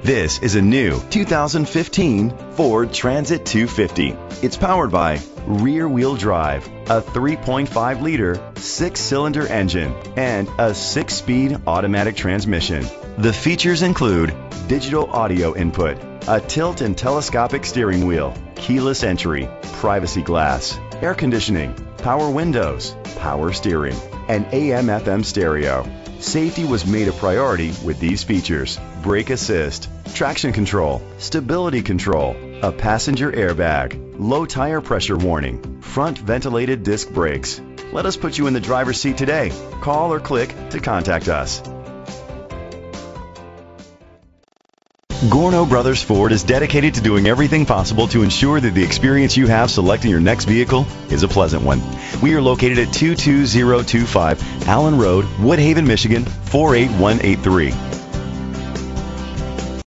This is a new 2015 Ford Transit 250. It's powered by rear-wheel drive, a 3.5-liter 6-cylinder engine, and a 6-speed automatic transmission. The features include digital audio input, a tilt and telescopic steering wheel, keyless entry, privacy glass, air conditioning, power windows, power steering, and AM/FM stereo. Safety was made a priority with these features: brake assist, traction control, stability control, a passenger airbag, low tire pressure warning, front ventilated disc brakes. Let us put you in the driver's seat today. Call or click to contact us. Gorno Brothers Ford is dedicated to doing everything possible to ensure that the experience you have selecting your next vehicle is a pleasant one. We are located at 22025 Allen Road, Woodhaven, Michigan 48183.